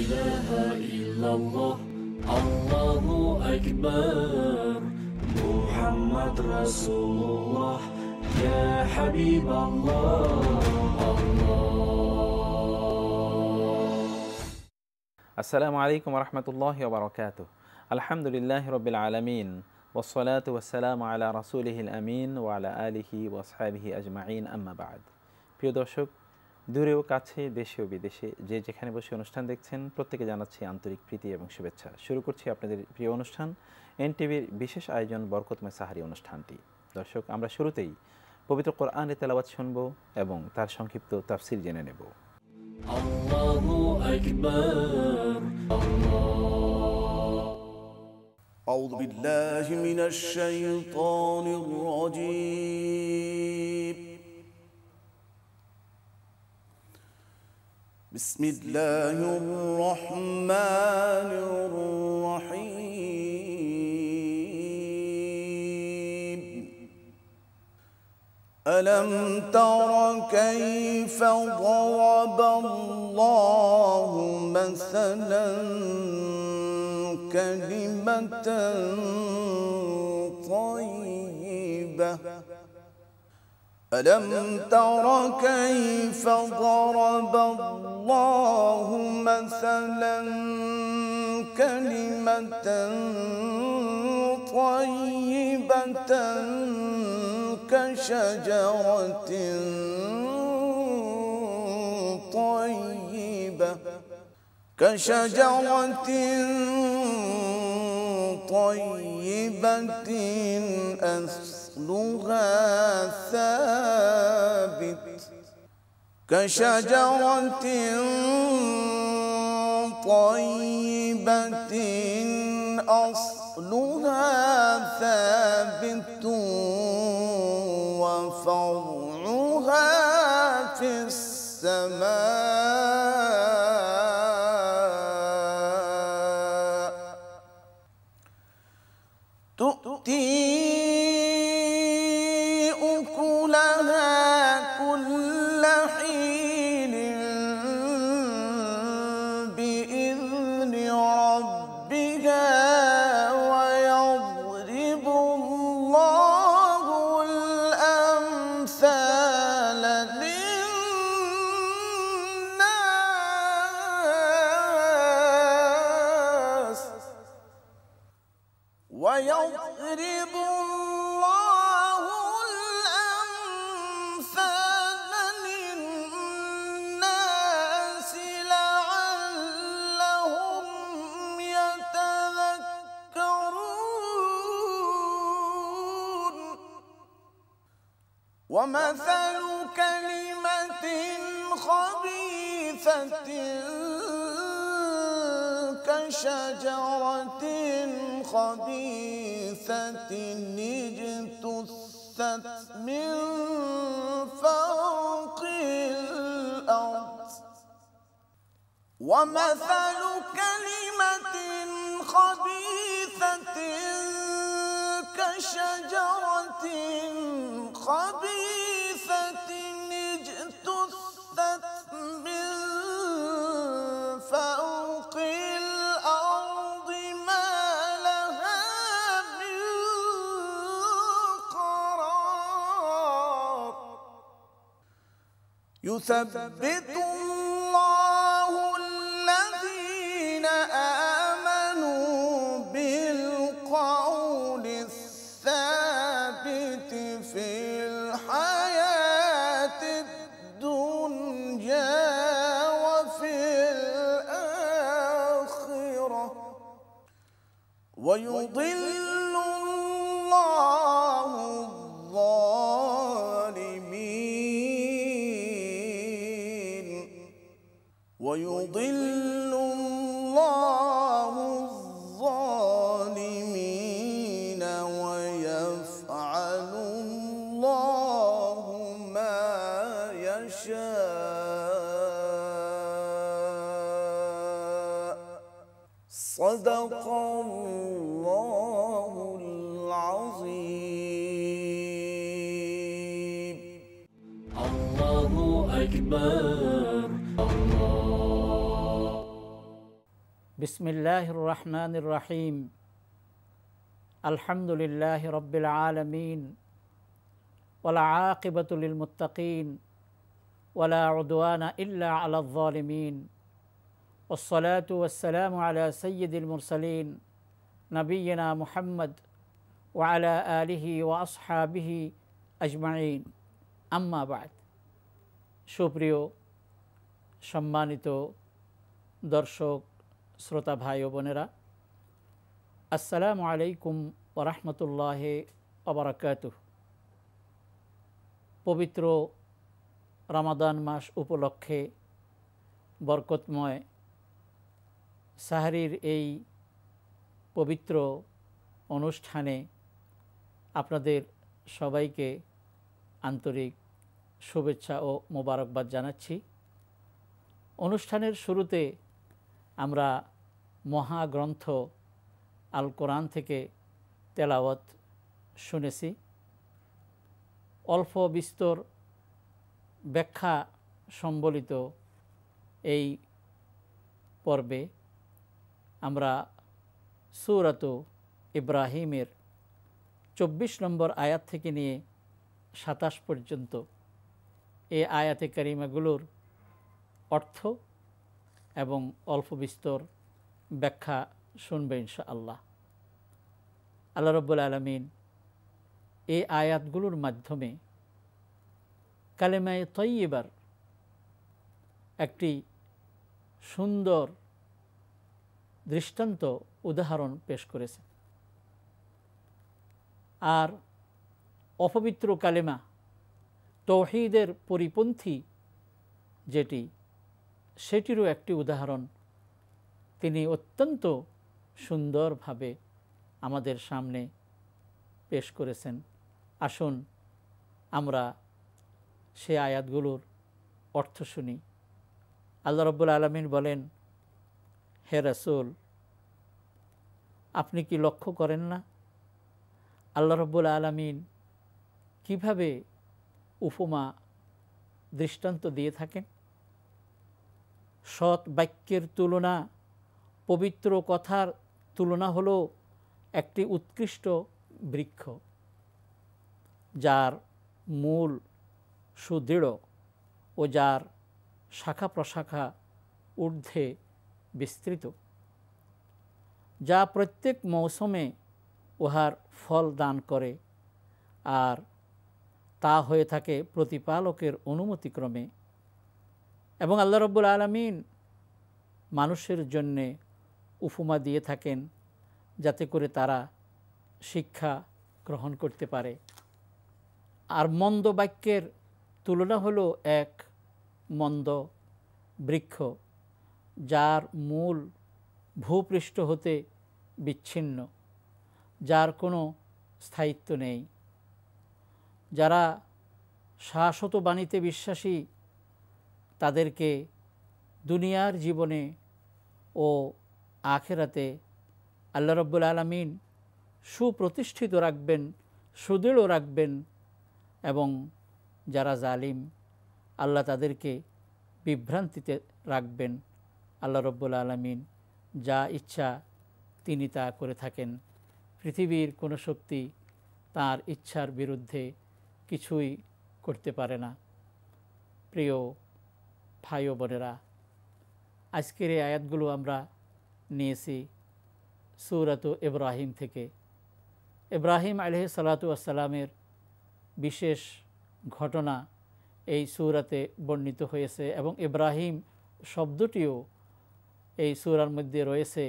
ইলাহা ইল্লাল্লাহ আল্লাহু আকবার মুহাম্মদ রাসূলুল্লাহ ইয়া হাবিবাল্লাহ আসসালামু আলাইকুম ওয়া রাহমাতুল্লাহি ওয়া বারাকাতুহু আলহামদুলিল্লাহি রাব্বিল আলামিন ওয়াসসালাতু ওয়াসসালামু আলা রাসূলিহিল আমিন ওয়া আলা আলিহি ওয়া আসহাবিহি আজমাইন আম্মা বা'দ। প্রিয় দর্শক, দূরেও কাছে, দেশে ও বিদেশে যে যেখানে বসে অনুষ্ঠান দেখছেন, প্রত্যেকে জানাচ্ছি আন্তরিক প্রীতি এবং শুভেচ্ছা। শুরু করছি আপনাদের প্রিয় অনুষ্ঠান এনটিভির বিশেষ আয়োজন বরকতময় সাহারি অনুষ্ঠানটি। দর্শক, আমরা শুরুতেই পবিত্র কোরআনের তেলাওয়াত শুনব এবং তার সংক্ষিপ্ত তাফসীর জেনে নেব। আল্লাহু আকবার أعوذ بالله من الشيطان الرجيم بسم الله الرحمن الرحيم ألم تر كيف ضرب الله مثلا كلمة طيبة ألم تر كيف ضرب الله مثلا كلمة طيبة كشجرة طيبة أصلها ثابت كشجرة طيبة أصلها ثابت وفرعها في السماء تؤتي أكلها كل حين بإذن ربها ويضرب الله الأمثال للناس ويضرب الله الأمثال للناس لعلهم يتذكرون ومثل كلمة خبيثة كشجرة خبيثة اجتثت من فوق الأرض ومثل كلمة خبيثة كشجرة خبيثة اجتثت من فوق الأرض ما لها من قرار يثبت الله الذين آمنوا بالقول الثابت في الحياة الدنيا وفي الآخرة ويضل الله الظالمين ويضل الله الظالمين ويفعل الله ما يشاء صدق الله العظيم الله أكبر الله বিসমিল্লাহির রহমানির রহিম। আলহামদুলিল্লাহি রাব্বিল আলামিন ওয়াল আকিবাতু লিল মুত্তাকিন ওয়ালা উদওয়ানা ইল্লা আলাল যালিমিন ওয়াসসালাতু ওয়াসসালামু আলা সাইয়্যিদিল মুরসালিন নবিয়িনা মুহাম্মদ ওয়া আলা আলিহি ওয়া আসহাবিহি আজমাইন, আম্মা বা'দ। সুপ্রিয় সম্মানিত দর্শক শ্রোতা ভাই ও বোনেরা, আসসালামু আলাইকুম ওয়া রাহমাতুল্লাহি ওয়া বারাকাতুহু। পবিত্র রমাদান মাস উপলক্ষে বরকতময় সাহরির এই পবিত্র অনুষ্ঠানে আপনাদের সবাইকে আন্তরিক শুভেচ্ছা ও মোবারকবাদ জানাচ্ছি। অনুষ্ঠানের শুরুতে আমরা মহাগ্রন্থ আল কোরআন থেকে তেলাওয়াত শুনেছি। অল্প বিস্তর ব্যাখ্যা সম্বলিত এই পর্বে আমরা সূরাত ইব্রাহিমের 24 নম্বর আয়াত থেকে নিয়ে 27 পর্যন্ত এই আয়াতে কারিমাগুলোর অর্থ এবং অল্প বিস্তর ব্যাখ্যা শুনবে ইনশাআল্লাহ। আল্লাহ রাব্বুল আলামিন এই আয়াতগুলোর মাধ্যমে কালেমায়ে তয়্যিবার একটি সুন্দর দৃষ্টান্ত উদাহরণ পেশ করেছে। আর অপবিত্র কালেমা তাওহীদের পরিপন্থী যেটি, সেটিরও একটি উদাহরণ তিনি অত্যন্ত সুন্দরভাবে আমাদের সামনে পেশ করেছেন। আসুন আমরা সে আয়াতগুলোর অর্থ শুনি। আল্লাহ রাব্বুল আলামিন বলেন, হে রাসূল, আপনি কি লক্ষ্য করেন না আল্লাহ রাব্বুল আলামিন কিভাবে উপমা দৃষ্টান্ত দিয়ে থাকেন? সৎ বাক্যের তুলনা, পবিত্র কথার তুলনা হলো একটি উৎকৃষ্ট বৃক্ষ, যার মূল সুদৃঢ় ও যার শাখা প্রশাখা ঊর্ধ্বে বিস্তৃত, যা প্রত্যেক মৌসুমে উহার ফল দান করে, আর তা হয়ে থাকে প্রতিপালকের অনুমতিক্রমে। এবং আল্লাহ রাব্বুল আলামিন মানুষের জন্যে উপমা দিয়ে থাকেন যাতে করে তারা শিক্ষা গ্রহণ করতে পারে। আর মন্দ বাক্যের তুলনা হলো এক মন্দ বৃক্ষ, যার মূল ভূপৃষ্ঠ হতে বিচ্ছিন্ন, যার কোনো স্থায়িত্ব নেই। যারা শাশ্বত বাণীতে বিশ্বাসী তাদেরকে দুনিয়ার জীবনে ও আখিরাতে আল্লাহ রাব্বুল আলামিন সুপ্রতিষ্ঠিত রাখবেন, সুদৃঢ় রাখবেন, এবং যারা জালিম আল্লাহ তাদেরকে বিভ্রান্তিতে রাখবেন। আল্লাহ রাব্বুল আলামিন যা ইচ্ছা তিনি তা করে থাকেন। পৃথিবীর কোনো শক্তি তার ইচ্ছার বিরুদ্ধে কিছুই করতে পারে না। প্রিয় ভাই ও বোনেরা, আজকের এই আয়াতগুলো আমরা নিয়েছি সূরাত ইব্রাহিম থেকে। ইব্রাহিম আলাইহিস সালাতু ওয়াস সালামের বিশেষ ঘটনা এই সূরাতে বর্ণিত হয়েছে এবং ইব্রাহিম শব্দটিও এই সূরার মধ্যে রয়েছে।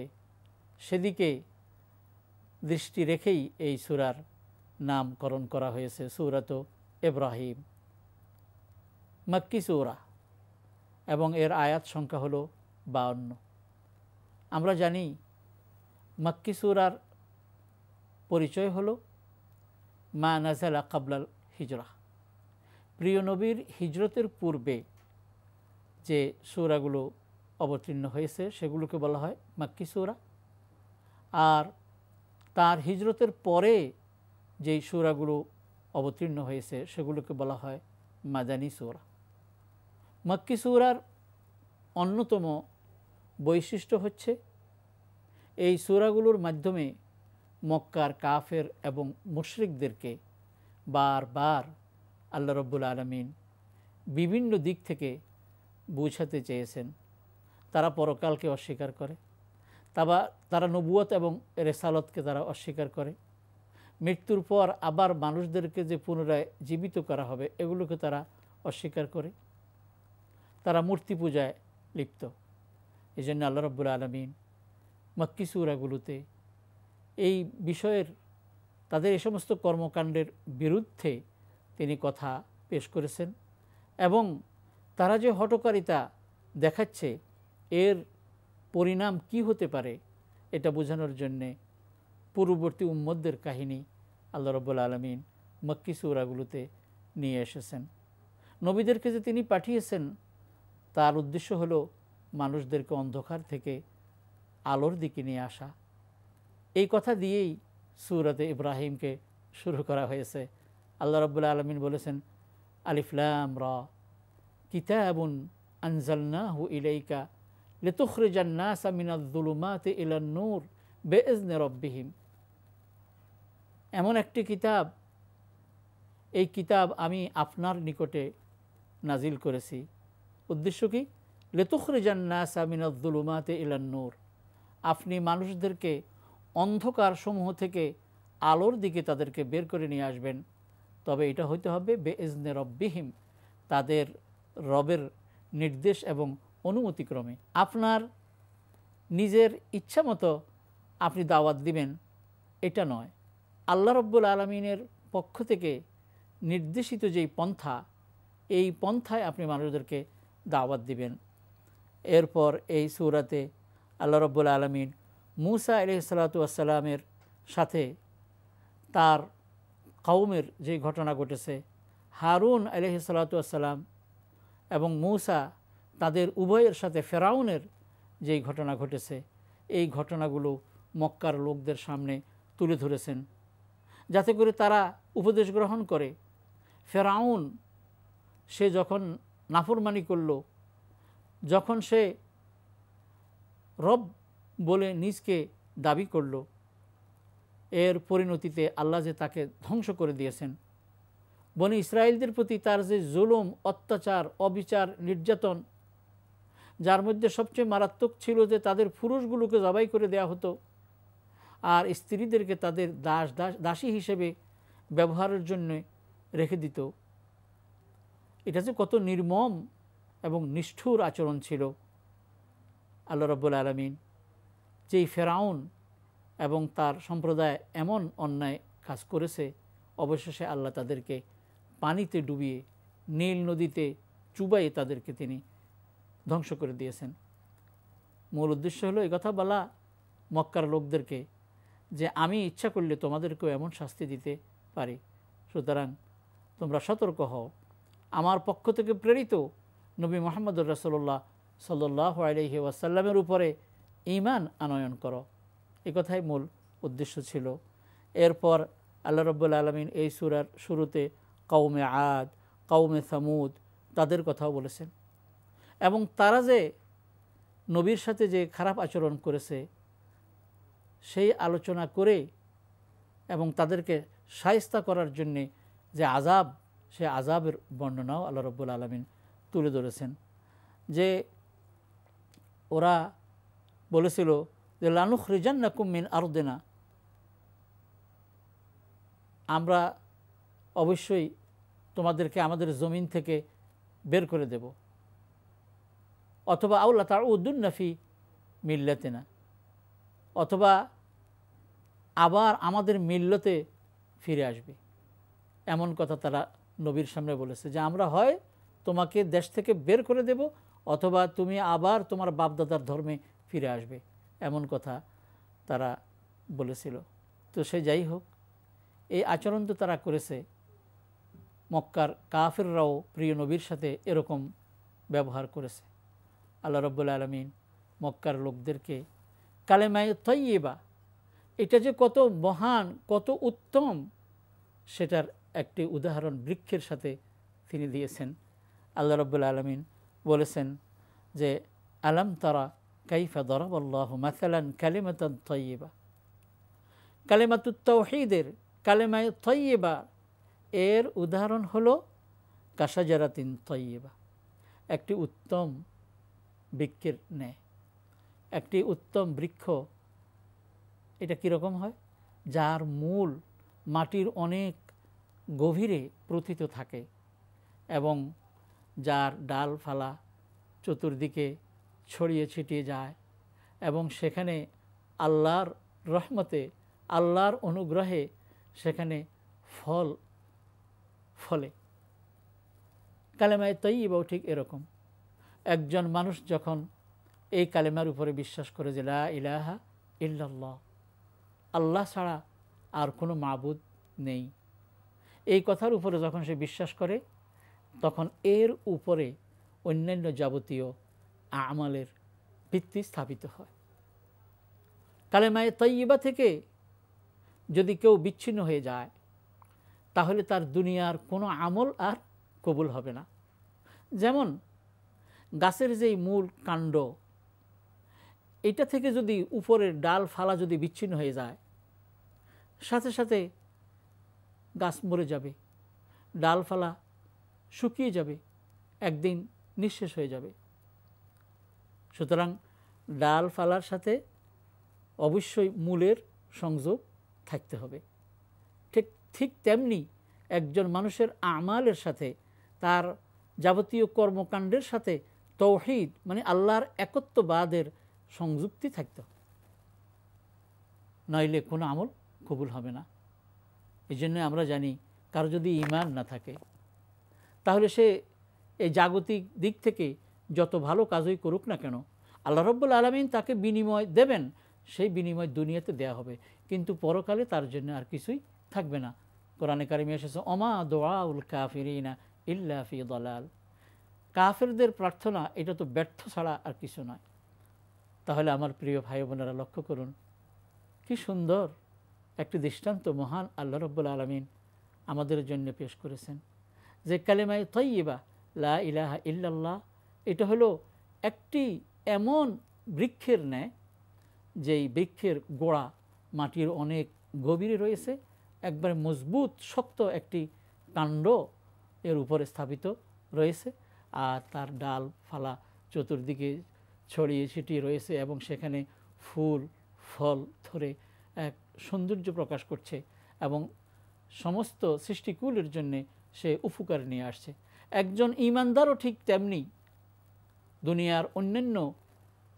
সেদিকে দৃষ্টি রেখেই এই সূরার নামকরণ করা হয়েছে সূরাত ইব্রাহিম। মক্কি সূরা এবং এর আয়াত সংখ্যা হলো 52। আমরা জানি মক্কি সূরার পরিচয় হলো মা নাযালা ক্বাবলাল হিজরা, প্রিয় নবীর হিজরতের পূর্বে যে সূরাগুলো অবতীর্ণ হয়েছে সেগুলোকে বলা হয় মক্কি সূরা। আর তার হিজরতের পরে যেই সূরাগুলো অবতীর্ণ হয়েছে সেগুলোকে বলা হয় মাদানী সূরা। মক্কি সূরার অন্যতম বৈশিষ্ট্য হচ্ছে এই সূরাগুলোর মাধ্যমে মক্কার কাফের এবং মুশরিকদেরকে বারবার আল্লাহ রাব্বুল আলামিন বিভিন্ন দিক থেকে বোঝাতে চেয়েছেন। তারা পরকালকে অস্বীকার করে, তারা নবুয়ত এবং রেসালতকে তারা অস্বীকার করে, মৃত্যুর পর আবার মানুষদেরকে যে পুনরায় জীবিত করা হবে এগুলোকে তারা অস্বীকার করে, তারা মূর্তি পূজায় লিপ্ত। এই জন্য আল্লাহ রাব্বুল আলামিন মক্কি সূরাগুলোতে এই বিষয়ের, তাদের এই সমস্ত কর্মকাণ্ডের বিরুদ্ধে তিনি কথা পেশ করেছেন এবং তারা যে হঠকারিতা দেখাচ্ছে এর পরিণাম কি হতে পারে এটা বোঝানোর জন্যে পূর্ববর্তী উম্মতদের কাহিনী আল্লাহ রাব্বুল আলামিন মক্কি সূরাগুলোতে নিয়ে এসেছেন। নবীদেরকে যে তিনি পাঠিয়েছেন তার উদ্দেশ্য হলো মানুষদেরকে অন্ধকার থেকে আলোর দিকে নিয়ে আসা। এই কথা দিয়েই সূরাতে ইব্রাহিমকে শুরু করা হয়েছে। আল্লাহ রাব্বুল আলামিন বলেছেন, আলিফ লাম রা কিতাবুন আনজালনাহু ইলাইকা লিতুখরিজান নাসা মিনাজ যুলুমাতি ইলান নূর বিইজনি রাব্বিহিম। এমন একটি কিতাব, এই কিতাব আমি আপনার নিকটে নাজিল করেছি। উদ্দেশ্য কি? লিতুখরিজান নাসা মিনাজ যুলুমাতি ইলান নূর, আপনি মানুষদেরকে অন্ধকার সমূহ থেকে আলোর দিকে তাদেরকে বের করে নিয়ে আসবেন। তবে এটা হইতে হবে বিইজনি রাব্বিহিম, তাদের রবের নির্দেশ এবং অনুমতিক্রমে। আপনার নিজের ইচ্ছা মতো আপনি দাওয়াত দিবেন এটা নয়, আল্লাহ রাব্বুল আলামিনের পক্ষ থেকে নির্দেশিত যেই পন্থা, এই পন্থায় আপনি মানুষদেরকে দাওয়াত দিবেন। এরপর এই সূরাতে আল্লাহ রাব্বুল আলামিন মূসা আলাইহিস সালাতু ওয়াস সালামের সাথে তার কওমের যে ঘটনা ঘটেছে, হারুন আলাইহিস সালাতু ওয়াস সালাম এবং মূসা তাদের উভয়ের সাথে ফেরাউনের যেই ঘটনা ঘটেছে, এই ঘটনাগুলো মক্কার লোকদের সামনে তুলে ধরেছেন যাতে করে তারা উপদেশ গ্রহণ করে। ফেরাউন সে যখন নাফরমানি করল, যখন সে রব বলে নিজকে দাবি করল, এর পরিণতিতে আল্লাহ যে তাকে ধ্বংস করে দিয়েছেন। বনি ইসরায়েলদের প্রতি তার যে জুলুম, অত্যাচার, অবিচার, নির্যাতন, যার মধ্যে সবচেয়ে মারাত্মক ছিল যে তাদের পুরুষগুলোকে জবাই করে দেয়া হতো আর স্ত্রীদেরকে তাদের দাসী হিসেবে ব্যবহারের জন্য রেখে দিত। এটা যে কত নির্মম এবং নিষ্ঠুর আচরণ ছিল। আল্লাহ রাব্বুল আলামিন যেই ফেরাউন এবং তার সম্প্রদায় এমন অন্যায় কাজ করেছে, অবশেষে আল্লাহ তাদেরকে পানিতে ডুবিয়ে নীল নদীতে চুবাইয়ে তাদেরকে তিনি ধ্বংস করে দিয়েছেন। মূল উদ্দেশ্য হলো এই কথা বলা মক্কার লোকদেরকে যে আমি ইচ্ছা করলে তোমাদেরকেও এমন শাস্তি দিতে পারি, সুতরাং তোমরা সতর্ক হও। আমার পক্ষ থেকে প্রেরিত নবী মুহাম্মদুর রাসূলুল্লাহ সাল্লাল্লাহু আলাইহি ওয়াসাল্লামের উপরে ঈমান আনয়ন করো, এই কথাই মূল উদ্দেশ্য ছিল। এরপর আল্লাহ রাব্বুল আলামিন এই সূরার শুরুতে কওমে আদ, কওমে সামুদ তাদের কথাও বলেছেন এবং তারা যে নবীর সাথে যে খারাপ আচরণ করেছে সেই আলোচনা করে এবং তাদেরকে শায়েস্তা করার জন্যে যে আযাব, সে আযাবের বর্ণনাও আল্লাহ রাব্বুল আলামিন তুলে ধরেছেন। যে ওরা বলেছিল যে লানুখরিজান্নাকুম মিন আরদিনা, আমরা অবশ্যই তোমাদেরকে আমাদের জমিন থেকে বের করে দেব, অথবা আউলা তাউদুন্না ফি মিল্লাতিনা, অথবা আবার আমাদের মিল্লতে ফিরে আসবে। এমন কথা তারা নবীর সামনে বলেছে যে আমরা হয় তোমাকে দেশ থেকে বের করে দেব অথবা তুমি আবার তোমার বাপদাদার ধর্মে ফিরে আসবে, এমন কথা তারা বলেছিল। তো সে যাই হোক, এই আচরণ তো তারা করেছে। মক্কার কাফিররাও প্রিয় নবীর সাথে এরকম ব্যবহার করেছে। আল্লাহ রাব্বুল আলামিন মক্কার লোকদেরকে কালেমায়ে তাইয়্যিবা, এটা যে কত মহান, কত উত্তম, সেটার একটি উদাহরণ বৃক্ষের সাথে তিনি দিয়েছেন। আল্লাহ রাব্বুল আলামিন বলেছেন যে আলাম তারা কাইফা দরাবাল্লাহু মাসালান কালিমাতান তাইয়্যিবা, কালিমাতুত তাওহীদের কালেমায়ে তাইয়্যিবা এর উদাহরণ হলো কাশাজারাতিন তাইয়্যিবা, একটি উত্তম বৃক্ষের ন্যায়। একটি উত্তম বৃক্ষ এটা কীরকম হয়? যার মূল মাটির অনেক গভীরে প্রথিত থাকে এবং যার ডালফালা চতুর্দিকে ছড়িয়ে ছিটিয়ে যায় এবং সেখানে আল্লাহর রহমতে, আল্লাহর অনুগ্রহে সেখানে ফল ফলে। কালেমায়ে তাইয়্যিবাও ঠিক এরকম। একজন মানুষ যখন এই কালেমার উপরে বিশ্বাস করে যে লা ইলাহা ইল্লাল্লাহ, আল্লাহ ছাড়া আর কোনো মাবুদ নেই, এই কথার উপরে যখন সে বিশ্বাস করে তখন এর উপরে অন্যান্য যাবতীয় আমালের ভিত্তি স্থাপিত হয়। কালেমায়ে তাইয়্যিবা থেকে যদি কেউ বিচ্ছিন্ন হয়ে যায় তাহলে তার দুনিয়ার কোনো আমল আর কবুল হবে না। যেমন গাছের যেই মূল কাণ্ড, এটা থেকে যদি উপরের ডাল ফালা যদি বিচ্ছিন্ন হয়ে যায়, সাথে সাথে গাছ মরে যাবে, ডালফালা শুকিয়ে যাবে, একদিন নিঃশেষ হয়ে যাবে। সুতরাং ডালফালার সাথে অবশ্যই মূলের সংযোগ থাকতে হবে। ঠিক তেমনি একজন মানুষের আমালের সাথে, তার যাবতীয় কর্মকাণ্ডের সাথে তাওহীদ মানে আল্লাহর একত্ববাদের সংযুক্তি থাকতে হবে, নইলে কোনো আমল কবুল হবে না। এই জন্য আমরা জানি কারো যদি ঈমান না থাকে তাহলে সে এই জাগতিক দিক থেকে যত ভালো কাজই করুক না কেন, আল্লাহ রাব্বুল আলামিন তাকে বিনিময় দেবেন, সেই বিনিময় দুনিয়াতে দেয়া হবে, কিন্তু পরকালে তার জন্য আর কিছুই থাকবে না। কোরআনে কারিমে এসেছে ওমা দুআউল কাফিরিনা ইল্লা ফি দালাল, কাফেরদের প্রার্থনা এটা তো ব্যর্থ ছাড়া আর কিছু নয়। তাহলে আমার প্রিয় ভাই বোনেরা লক্ষ্য করুন, কি সুন্দর একটি দৃষ্টান্ত মহান আল্লাহ রাব্বুল আলামিন আমাদের জন্য পেশ করেছেন যে কালেমায়ে তাইয়্যিবা লা ইলাহা ইল্লাল্লাহ, এটা হলো একটি এমন বৃক্ষের ন্যায় যেই বৃক্ষের গোড়া মাটির অনেক গভীরে রয়েছে, একবারে মজবুত শক্ত একটি কাণ্ড এর উপরে স্থাপিত রয়েছে, আর তার ডাল ফালা চতুর্দিকে ছড়িয়ে ছিটিয়ে রয়েছে এবং সেখানে ফুল ফল ধরে এক সৌন্দর্য প্রকাশ করছে এবং সমস্ত সৃষ্টিকুলের জন্যে সে উপকার নিয়ে আসছে। একজন ঈমানদারও ঠিক তেমনি দুনিয়ার অন্যান্য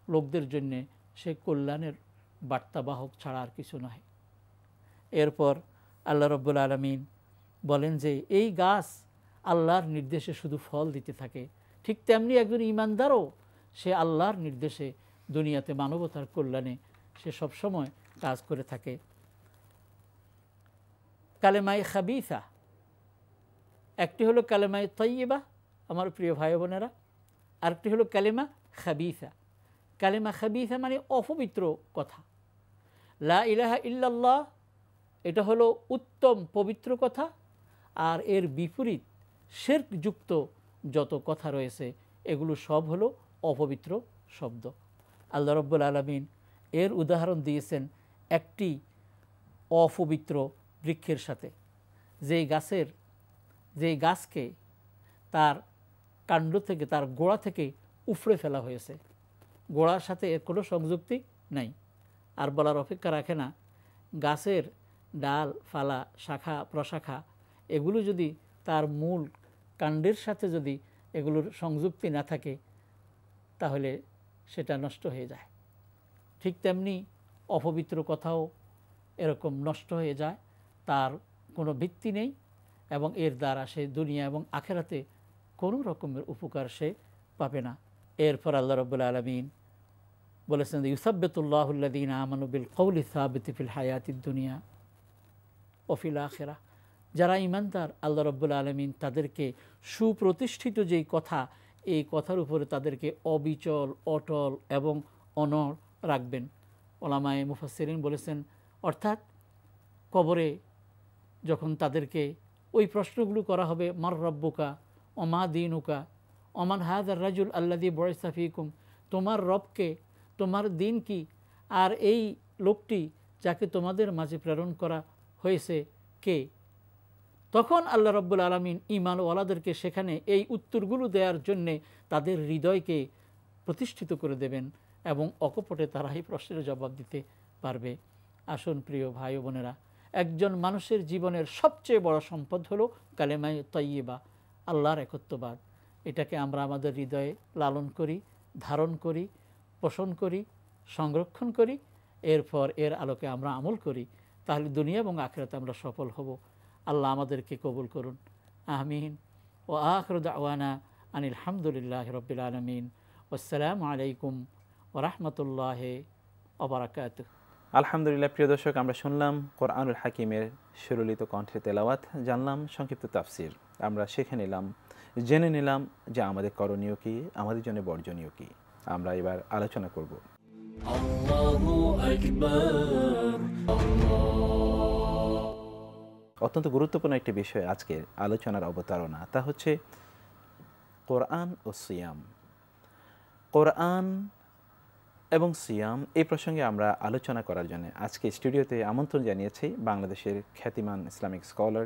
লোকদের জন্যে সে কল্যাণের বার্তাবাহক ছাড়া আর কিছু নয়। এরপর আল্লাহ রাব্বুল আলামিন বলেন যে এই গাছ আল্লাহর নির্দেশে শুধু ফল দিতে থাকে, ঠিক তেমনি একজন ঈমানদারও সে আল্লাহর নির্দেশে দুনিয়াতে মানবতার কল্যাণে সে সবসময় কাজ করে থাকে। কালেমায়ে খাবিসা, একটি হলো কালেমায়ে তাইয়্যিবা আমার প্রিয় ভাই বোনেরা, আরেকটি হলো কালেমা খাবিসা। কালেমা খাবিসা মানে অপবিত্র কথা। লা ইলাহা ইল্লাল্লাহ এটা হলো উত্তম পবিত্র কথা, আর এর বিপরীত শিরকযুক্ত যত কথা রয়েছে এগুলো সব হলো অপবিত্র শব্দ। আল্লাহ রাব্বুল আলামিন এর উদাহরণ দিয়েছেন একটি অপবিত্র বৃক্ষের সাথে, যেই গাছকে তার কাণ্ড থেকে, তার গোড়া থেকে উপড়ে ফেলা হয়েছে, গোড়ার সাথে এর কোনো সংযুক্তি নাই। আর বলার অপেক্ষা রাখে না, গাছের ডাল ফালা শাখা প্রশাখা এগুলো যদি তার মূল কাণ্ডের সাথে যদি এগুলোর সংযুক্তি না থাকে তাহলে সেটা নষ্ট হয়ে যায়। ঠিক তেমনি অপবিত্র কথাও এরকম নষ্ট হয়ে যায়, তার কোনো ভিত্তি নেই এবং এর দ্বারা সে দুনিয়া এবং আখেরাতে কোনো রকমের উপকার সে পাবে না। এরপর আল্লাহ রাব্বুল আলামিন বলেছেন ইউসাব্বিতুল্লাহুল্লাযীনা আমানু বিল কওলি সাবিতি ফিল হায়াতিদ দুনিয়া ওয়া ফিল আখিরাহ, যারা ঈমানদার আল্লাহ রাব্বুল আলামিন তাদেরকে সুপ্রতিষ্ঠিত যেই কথা, এই কথার উপরে তাদেরকে অবিচল অটল এবং অনড় রাখবেন। ওলামায়ে মুফাসসিরিন বলেছেন, অর্থাৎ কবরে যখন তাদেরকে ওই প্রশ্নগুলো করা হবে, মার রব্বুকা ওমা দীনুকা ওমান হাযার রাজুল আল্লাযী বুইসা ফীকুম, তোমার রবকে, তোমার দিন কি, আর এই লোকটি যাকে তোমাদের মাঝে প্রেরণ করা হয়েছে কে? তখন আল্লাহ রাব্বুল আলামিন ঈমানওয়ালাদেরকে সেখানে এই উত্তরগুলো দেওয়ার জন্যে তাদের হৃদয়কে প্রতিষ্ঠিত করে দেবেন এবং অকপটে তারা এই প্রশ্নের জবাব দিতে পারবে। আসুন প্রিয় ভাই ও বোনেরা, একজন মানুষের জীবনের সবচেয়ে বড় সম্পদ হলো কালেমায়ে তাইয়্যিবা, আল্লাহর একত্ববাদ। এটাকে আমরা আমাদের হৃদয়ে লালন করি, ধারণ করি, পোষণ করি, সংরক্ষণ করি, এরপর এর আলোকে আমরা আমল করি, তাহলে দুনিয়া এবং আখিরাতে আমরা সফল হব। আল্লাহ আমাদেরকে কবুল করুন, আমিন। ও আখিরু দাওয়ানা আনিল হামদুলিল্লাহি রাব্বিল আলামিন। আসসালামু আলাইকুম ওয়া রাহমাতুল্লাহি ওয়া বারাকাতুহু। আলহামদুলিল্লাহ। প্রিয় দর্শক, আমরা শুনলাম কোরআনুল হাকিমের সুরলিত কণ্ঠে তেলাওয়াত, জানলাম সংক্ষিপ্ত তাফসির। আমরা শিখে নিলাম, জেনে নিলাম যে আমাদের করণীয় কি, আমাদের জন্য বর্জনীয় কি। আমরা এবার আলোচনা করব। আল্লাহু আকবার, অত্যন্ত গুরুত্বপূর্ণ একটি বিষয় আজকের আলোচনার অবতারণা, তা হচ্ছে কোরআন ও সিয়াম। কোরআন এবং সিয়াম এই প্রসঙ্গে আমরা আলোচনা করার জন্য আজকে স্টুডিওতে আমন্ত্রণ জানিয়েছি বাংলাদেশের খ্যাতিমান Islamic scholar,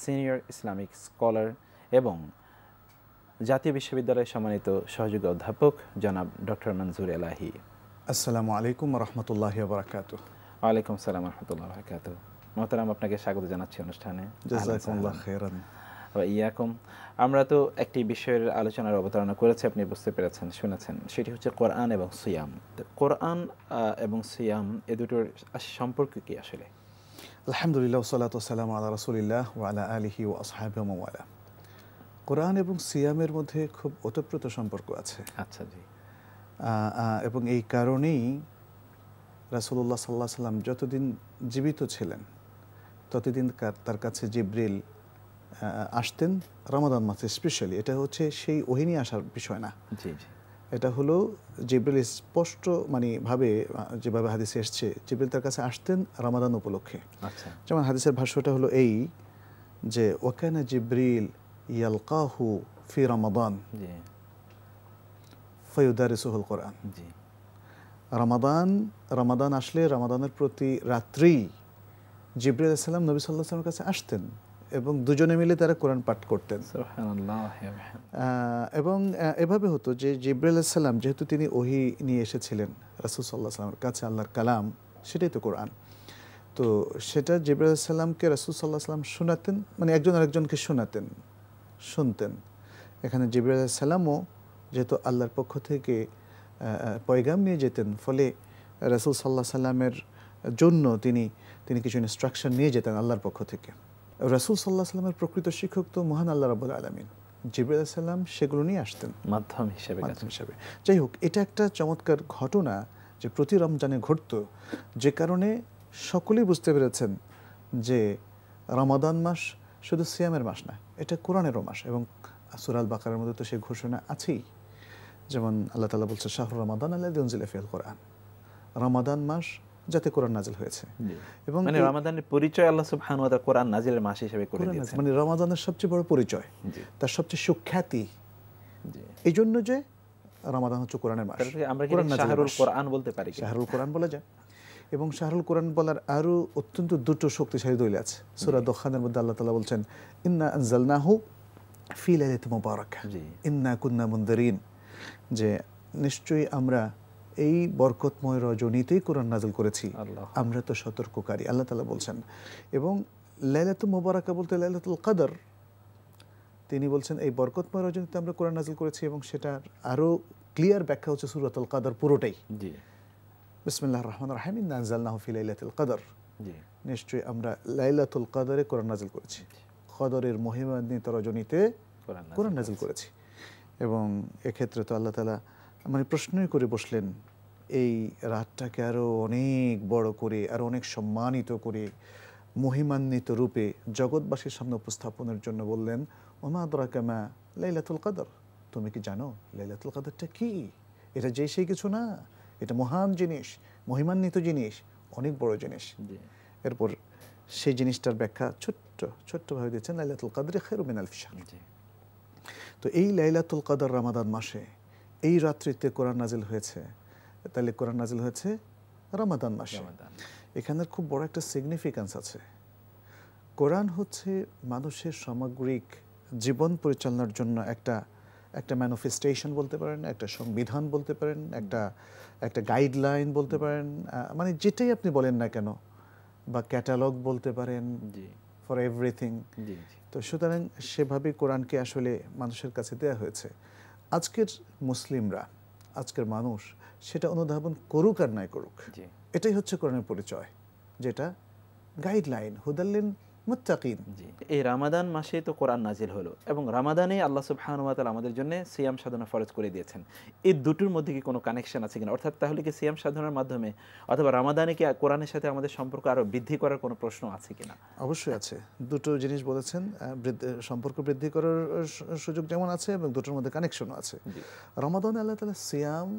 senior Islamic scholar এবং জাতীয় বিশ্ববিদ্যালয়ের সম্মানিত সহযোগী অধ্যাপক জনাব ডক্টর মনজুর এলাহি। আসসালামু আলাইকুম রহমতুল্লাহি ওয়া বারাকাতুহু। ওয়ালাইকুম আসসালাম রহমতুল্লাহ বারাকাতুহু। মোহতারাম, আপনাকে স্বাগত জানাচ্ছি অনুষ্ঠানে। জাযাকুমুল্লাহ খাইরান। ইয়াকুম। আমরা তো একটি বিষয়ের আলোচনার অবতারণা করেছি, আপনি বুঝতে পেরেছেন, শুনেছেন, সেটি হচ্ছে কোরআন এবং সিয়াম। কোরআন এবং সিয়াম এ দুটোর সম্পর্ক কি আসলে? আলহামদুলিল্লাহ, ওয়াসসালাতু ওয়াসসালামু আলা রাসূলিল্লাহ ওয়া আলা আলিহি ওয়া আসহাবিহি ওয়া ওয়ালা। কোরআন এবং সিয়ামের মধ্যে খুব ওতপ্রোত সম্পর্ক আছে। আচ্ছা জি। এবং এই কারণেই রাসূলুল্লাহ সাল্লাল্লাহু আলাইহি সাল্লাম যতদিন জীবিত ছিলেন ততদিন তার কাছে জিবরিল আসতেন রমাদান মাসে স্পেশালি। এটা হচ্ছে সেই ওহী নিয়ে আসার বিষয় না, জি জি, এটা হলো জিবরিল স্পষ্ট ভাবে যেভাবে হাদিসে এসছে, জিবরিল তার কাছে আসতেন রমাদান উপলক্ষে। আচ্ছা। যেমন হাদিসের ভাষ্যটা হলো এই যে ওয়াকানা জিবরিল ইয়ালকাহু ফি রমাদান জি ফায়ুদারিসুহুল কোরআন। জি। রমাদান আসলে রমাদানের প্রতি রাত্রি জিবরিল আলাইহিস সালাম নবী সাল্লাল্লাহু আলাইহি ওয়াসাল্লামের কাছে আসতেন এবং দুজনে মিলে তারা কোরআন পাঠ করতেন। সুবহানাল্লাহ। এবং এভাবে হতো যে জিবরিল আলাইহিস সালাম যেহেতু তিনি ওহী নিয়ে এসেছিলেন রাসূল সাল্লাল্লাহু আলাইহি ওয়াসাল্লামের কাছে, আল্লাহর কালাম, সেটাই তো কোরআন। তো সেটা জিবরিল আলাইহিস সালামকে রাসূল সাল্লাল্লাহু আলাইহি ওয়াসাল্লাম শোনাতেন, একজন আরেকজনকে শুনতেন। এখানে জিবরিল আলাইহিস সালামও যেহেতু আল্লাহর পক্ষ থেকে পয়গাম নিয়ে যেতেন, ফলে রাসূল সাল্লাল্লাহু আলাইহি সাল্লামের জন্য তিনি কিছু ইনস্ট্রাকশন নিয়ে যেতেন আল্লাহর পক্ষ থেকে। রাসূল সাল্লাল্লাহু আলাইহি সাল্লামের প্রকৃত শিক্ষক তো মহান আল্লাহ রাব্বুল আলামিন, জিবরিল আলাইহিস সালাম সেগুলো নিয়ে আসতেন মাধ্যম হিসেবে। যাই হোক, এটা একটা চমৎকার ঘটনা যে প্রতি রমজানে ঘটতো, যে কারণে সকলেই বুঝতে পেরেছেন যে রমাদান মাস শুধু সিয়ামের মাস না, এটা কোরআনেরও মাস। এবং সূরা আল বাকারার মধ্যে তো সেই ঘোষণা আছেই, যেমন আল্লাহ তাআলা বলছে শাহরু রমাদান আল্লাযী উনজিলা ফীহিল কোরআন, রমাদান মাস যাতে কোরআন নাজিল হয়েছে। এবং মানে রমাদানের পরিচয় আল্লাহ সুবহানাহু ওয়া তাআলা কোরআন নাজিলের মাস হিসেবে করে দিয়েছেন। মানে রমাদানের সবচেয়ে বড় পরিচয়, তার সবচেয়ে সুখ্যাতি এই জন্য যে রমাদান হচ্ছে কোরআনের মাস। আমরা কি শাহরুল কোরআন বলতে পারি? শাহরুল কোরআন বলা যায়। এবং শাহরুল কোরআন বলার আরো অত্যন্ত দুটো শক্তিশালী দলিল আছে। সূরা দুখানের মধ্যে আল্লাহ তাআলা বলছেন ইন্না আনজালনাহু ফি লাইলাতিন মুবারাকাহ ইন্না কুন্না মুনদিরিন, যে নিশ্চয়ই আমরা এই বরকতময় রজনীতেই কোরআন নাযিল করেছি, আমরা তো সতর্ককারী, আল্লাহ তাআলা বলছেন। এবং লাইলাতুল মুবারাকা বলতে লাইলাতুল কদর, তিনি বলছেন এই বরকতময় রজনীতে আমরা কোরআন নাযিল করেছি। এবং সেটার আরো ক্লিয়ার ব্যাখ্যা হচ্ছে সূরাতুল কদর পুরোটাই। জি, বিসমিল্লাহির রহমানির রহিম, ইন্না আনজালনাহু ফি লাইলাতিল কদর, জি নিশ্চয়ই আমরা লাইলাতুল কদরে কোরআন নাযিল করেছি, কদরের মহিমান্বিত রজনীতে কোরআন নাযিল করেছি। এবং এক্ষেত্রে তো আল্লাহ তাআলা প্রশ্নই করে বসলেন এই রাতটাকে আরো অনেক বড় করে, আরো অনেক সম্মানিত করে, মহিমান্বিত রূপে জগৎবাসীর সামনে উপস্থাপনের জন্য বললেন ওমা আদরাকা মা লাইলাতুল কদর, তুমি কি জানো লাইলাতুল কদরটা কি? এটা যে সেই কিছু না, এটা মহান জিনিস, মহিমান্বিত জিনিস, অনেক বড় জিনিস। এরপর সেই জিনিসটার ব্যাখ্যা ছোট্টভাবে দিচ্ছেন লাইলাতুল কদর খায়রুম মিন আলফি শাহর। তো এই লাইলাতুল কদর রমাদান মাসে এই রাত্রিতে কোরআন নাজিল হয়েছে, তাহলে কোরআন নাজিল হয়েছে রমাদান মাসে। রমাদান। এখানের খুব বড় একটা সিগনিফিক্যান্স আছে। কোরআন হচ্ছে মানুষের সামগ্রিক জীবন পরিচালনার জন্য একটা ম্যানিফেস্টেশন বলতে পারেন, একটা সংবিধান বলতে পারেন, একটা গাইডলাইন বলতে পারেন, মানে যেটাই আপনি বলেন না কেন, বা ক্যাটালগ বলতে পারেন জি ফর এভরিথিং। জি জি তো সুতরাং সেভাবে কোরআনকে আসলে মানুষের কাছে দেওয়া হয়েছে। আজকের মুসলিমরা, আজকের মানুষ সেটা অনুধাবন করুক আর নাই করুক, জি এটাই হচ্ছে কোরআনের পরিচয়, যেটা গাইডলাইন, হুদাল্লিল মুত্তাকিন। জি। এই রামাদান মাসে তো কোরআন নাজিল হলো এবং রামাদানে আল্লাহ সুবহানাহু ওয়া তাআলা আমাদের জন্য সিয়াম সাধনা ফরজ করে দিয়েছেন। এই দুটোর মধ্যে কি কোনো কানেকশন আছে কিনা? অর্থাৎ তাহলে কি সিয়াম সাধনার মাধ্যমে অথবা রামাদানে কি কোরআনের সাথে আমাদের সম্পর্ক আরো বৃদ্ধি করার কোনো প্রশ্ন আছে কিনা? অবশ্যই আছে। দুটো জিনিস বলেছেন, সম্পর্ক বৃদ্ধি করার সুযোগ যেমন আছে এবং দুটোর মধ্যে কানেকশনও আছে। রমাদানে আল্লাহ তাআলা সিয়াম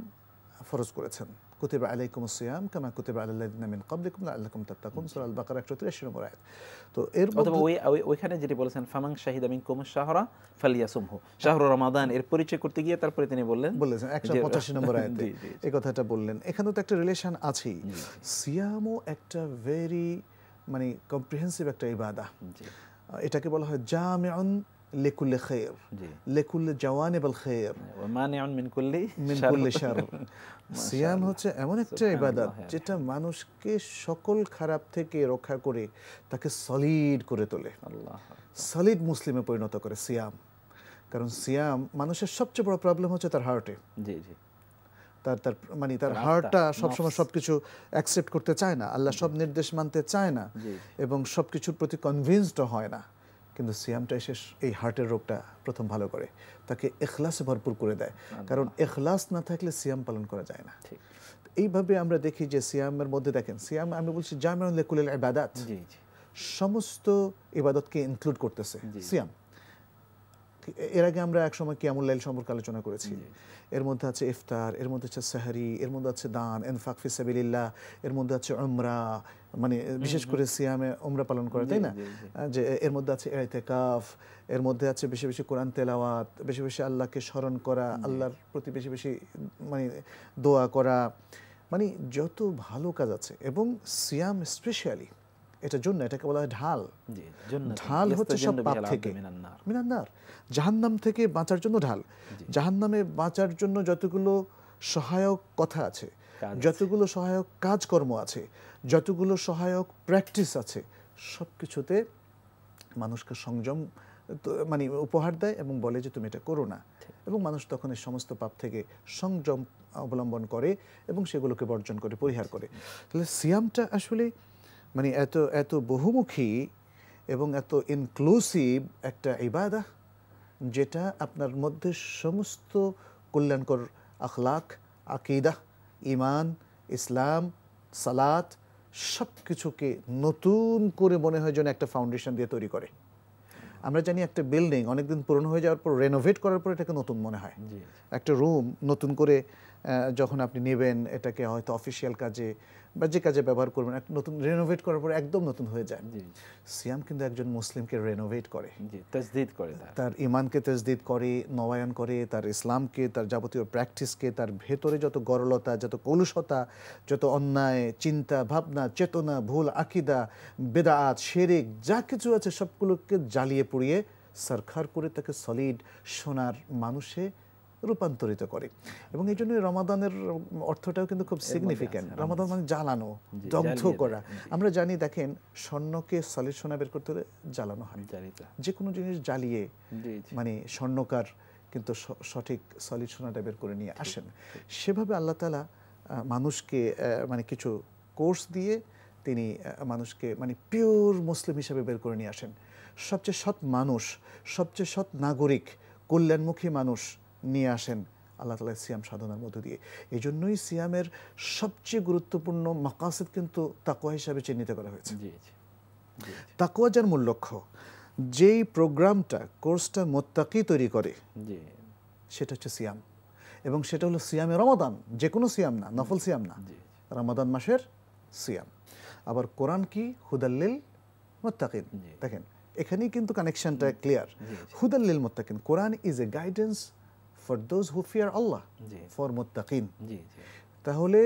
ফরজ করেছেন, কুতিবা আলাইকুমুস সিয়াম কামা কুতিবা আলাল লাযিনা মিন ক্বাবলিকুম লাআল্লাকুম তাত্তাকুন, সূরা আল বাকারা 183 নম্বর আয়াত। তো এর অথবা মধ্যে ওইখানে যেটি বলেছেন ফামান শাহিদা মিনকুমুশ শাহরা ফালিয়াসুমহু, শাহরু রমাদান এর পরিচয় করতে গিয়ে তারপরে তিনি বলেছেন 185 নম্বর আয়াতে জি, জি, জি। এই কথাটা বললেন। এখানেও তো একটা রিলেশন আছেই। সিয়ামও একটা ভেরি মানে কম্প্রিহেন্সিভ একটা ইবাদা। জি এটাকে বলা হয় জামিউন লিকুল্লি খায়র, জি। লিকুল্লি জাওয়ানিবিল খায়র ওয়া মানিউন মিন কুল্লি মিন কুল্লি শার। সিয়াম হচ্ছে এমন একটা ইবাদত যেটা মানুষকে সকল খারাপ থেকে রক্ষা করে তাকে সলিড করে তোলে, আল্লাহ। সলিড মুসলিমে পরিণত করে সিয়াম। কারণ সিয়াম মানুষের সবচেয়ে বড় প্রবলেম হচ্ছে তার হার্টে। জি জি তার মানে তার আত্মা, হার্টটা নফস। সবসময় সবকিছু অ্যাকসেপ্ট করতে চায় না, আল্লাহ সব নির্দেশ মানতে চায় না, জি। এবং সবকিছুর প্রতি কনভিন্সড হয় না। কিন্তু সিয়ামটা এসে এই হার্টের রোগটা প্রথম ভালো করে, তাকে ইখলাসে ভরপুর করে দেয়। কারণ ইখলাস না থাকলে সিয়াম পালন করা যায় না। ঠিক। এইভাবে আমরা দেখি যে সিয়ামের মধ্যে দেখেন, সিয়াম আমি বলছি জামিউন লিকুল্লিল ইবাদাত, জি জি সমস্ত ইবাদতকে ইনক্লুড করতেছে সিয়াম। এর আগে আমরা একসময় কিয়ামুল লাইল সম্পর্কে আলোচনা করেছি। এর মধ্যে আছে ইফতার, এর মধ্যে আছে সাহরি, এর মধ্যে আছে দান, ইনফাক ফি সাবিলিল্লাহ, এর মধ্যে আছে উমরা, মানে বিশেষ করে সিয়ামে উমরা পালন করা, তাই না? যে এর মধ্যে আছে ইতিকাফ, এর মধ্যে আছে বেশি বেশি কোরআন তেলাওয়াত, বেশি বেশি আল্লাহকে স্মরণ করা, আল্লাহর প্রতি বেশি বেশি মানে দোয়া করা, মানে যত ভালো কাজ আছে। এবং সিয়াম স্পেশালি এটার জন্য, এটাকে বলা হয় ঢাল। জি জান্নাত ঢাল হচ্ছে সব পাপ থেকে, মিনান্নার, জাহান্নাম থেকে বাঁচার জন্য ঢাল। জাহান্নামে বাঁচার জন্য যতগুলো সহায়ক কথা আছে, যতগুলো সহায়ক কাজকর্ম আছে, যতগুলো সহায়ক প্র্যাকটিস আছে, সব কিছুতে মানুষকে সংযম মানে উপহার দেয় এবং বলে যে তুমি এটা করো না। এবং মানুষ তখন এই সমস্ত পাপ থেকে সংযম অবলম্বন করে এবং সেগুলোকে বর্জন করে, পরিহার করে। তাহলে সিয়ামটা আসলে মানে এত বহুমুখী এবং এত ইনক্লুসিভ একটা ইবাদা, যেটা আপনার মধ্যে সমস্ত কল্যাণকর আখলাক, আকীদা, ঈমান, ইসলাম, সালাত সব কিছুকে নতুন করে মনে হয় যেন একটা ফাউন্ডেশন দিয়ে তৈরি করে। আমরা জানি একটা বিল্ডিং অনেকদিন পুরনো হয়ে যাওয়ার পর রেনোভেট করার পর এটাকে নতুন মনে হয়। একটা রুম নতুন করে যখন আপনি নেবেন, এটাকে হয়তো অফিসিয়াল কাজে বা যে কাজে ব্যবহার করবেন, একটা নতুন রেনোভেট করার পর একদম নতুন হয়ে যায়। সিয়াম কিন্তু একজন মুসলিমকে রেনোভেট করে, তাজদীদ করে, তার ঈমানকে তাজদীদ করে, নবায়ন করে, তার ইসলামকে, তার যাবতীয় প্র্যাকটিসকে, তার ভেতরে যত গরলতা, যত কলুষতা, যত অন্যায় চিন্তা ভাবনা, চেতনা, ভুল আকীদা, বেদাত, শিরক যা কিছু আছে সবগুলোকে জ্বালিয়ে পুড়িয়ে সরখার করে তাকে সলিড সোনার মানুষে রূপান্তরিত করে। এবং এই জন্য রমাদানের অর্থটাও কিন্তু খুব সিগনিফিক্যান্ট। রমাদান মানে জ্বালানো, দগ্ধ করা। আমরা জানি, দেখেন, স্বর্ণকে সলিড সোনা বের করতে হলে জ্বালানো হয়। যে কোনো জিনিস জ্বালিয়ে মানে স্বর্ণকার কিন্তু সঠিক সলিড সোনাটা বের করে নিয়ে আসেন। সেভাবে আল্লাহ তাআলা মানুষকে মানে কিছু কোর্স দিয়ে তিনি মানুষকে মানে পিওর মুসলিম হিসেবে বের করে নিয়ে আসেন। সবচেয়ে সৎ মানুষ, সবচেয়ে সৎ নাগরিক, কল্যাণমুখী মানুষ নিয়ে আসেন আল্লাহ তাআলা সিয়াম সাধনার মধ্য দিয়ে। এই জন্যই সিয়ামের সবচেয়ে গুরুত্বপূর্ণ মাকাসিদ কিন্তু তাকওয়া হিসাবে চিহ্নিত করা হয়েছে। তাকওয়া যার মূল লক্ষ্য, যেই প্রোগ্রামটা, কোর্সটা মুত্তাকি তৈরি করে, সেটা হচ্ছে সিয়াম। এবং সেটা হলো সিয়ামে রমাদান, যে কোনো সিয়াম না, নফল সিয়াম না, রমাদান মাসের সিয়াম। আবার কোরআন কি? হুদাল্লিল মুত্তাকিন। দেখেন এখানেই কিন্তু কানেকশনটা ক্লিয়ার। হুদাল্লিল মুত্তাকিন, Quran is a guidance for those who fear Allah, for মুত্তাকিন। তাহলে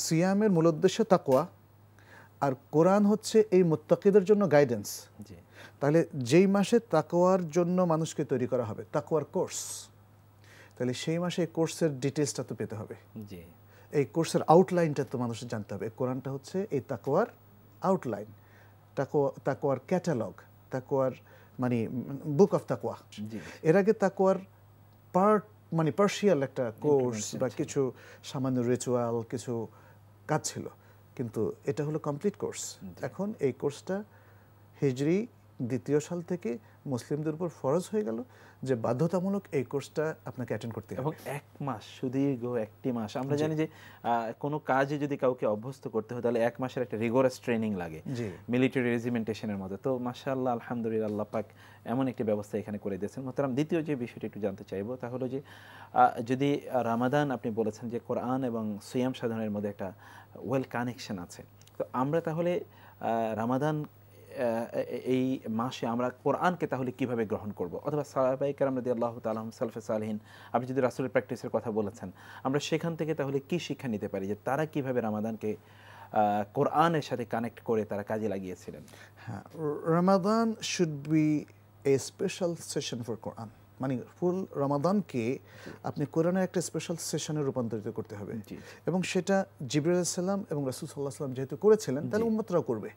সিয়ামের মূল উদ্দেশ্য তাকওয়া, আর কোরআন হচ্ছে এই মুত্তাকিদের জন্য গাইডেন্স। জি তাহলে যেই মাসে তাকওয়ার জন্য মানুষকে তৈরি করা হবে, তাকওয়ার কোর্স, তাহলে সেই মাসে এই কোর্সের ডিটেলসটা তো পেতে হবে, জি এই কোর্সের আউটলাইনটা তো মানুষের জানতে হবে। কোরআনটা হচ্ছে এই তাকওয়ার আউটলাইন, তাকওয়ার ক্যাটালগ, তাকওয়ার মানে বুক অফ তাকওয়া। জি এর আগে তাকওয়ার পার্ট মানে পার্শিয়াল একটা কোর্স বা কিছু সামান্য রিচুয়াল, কিছু কাজ ছিল, কিন্তু এটা হলো কমপ্লিট কোর্স। এখন এই কোর্সটা হিজরি 2য় সাল থেকে মুসলিমদের উপর ফরজ হয়ে গেল যে বাধ্যতামূলক এই কোর্সটা আপনাকে অ্যাটেন্ড করতে হবে। এবং 1 মাস, সুদীর্ঘ 1টি মাস। আমরা জানি যে কোনো কাজে যদি কাউকে অভ্যস্ত করতে হয় তাহলে 1 মাসের একটা রিগোরাস ট্রেনিং লাগে, জি মিলিটারি রেজিমেন্টেশনের মতো। তো মাশাআল্লাহ, আলহামদুলিল্লাহ, আল্লাহ পাক এমন একটি ব্যবস্থা এখানে করে দিয়েছেন। মোহতারাম, দ্বিতীয় যে বিষয়টি একটু জানতে চাইবো তা হলো যে যদি রামাদান, আপনি বলেছেন যে কোরআন এবং সিয়াম সাধনের মধ্যে একটা ওয়েল কানেকশন আছে, তো আমরা তাহলে রামাদান এই মাসে আমরা কোরআনকে তাহলে কিভাবে গ্রহণ করব? অথবা সাহাবায়ে কেরাম রাদিয়াল্লাহু তাআলা আনহুম, সালফে সালেহিন, আপনি যদি রাসূলের প্র্যাকটিসের কথা বলেছেন, আমরা সেখান থেকে তাহলে কি শিক্ষা নিতে পারি যে তারা কিভাবে রামাদানকে কোরআনের সাথে কানেক্ট করে তারা কাজে লাগিয়েছিলেন? হ্যাঁ, Ramadan should be a special session for Quran, মানে ফুল রমাদানকে আপনি কোরআনের একটা স্পেশাল সেশনে রূপান্তরিত করতে হবে। এবং সেটা জিবরিল আলাইহিস সালাম এবং রাসূল সাল্লাল্লাহু আলাইহি ওয়াসাল্লাম যেহেতু করেছিলেন, তাহলে উম্মতরাও করবে।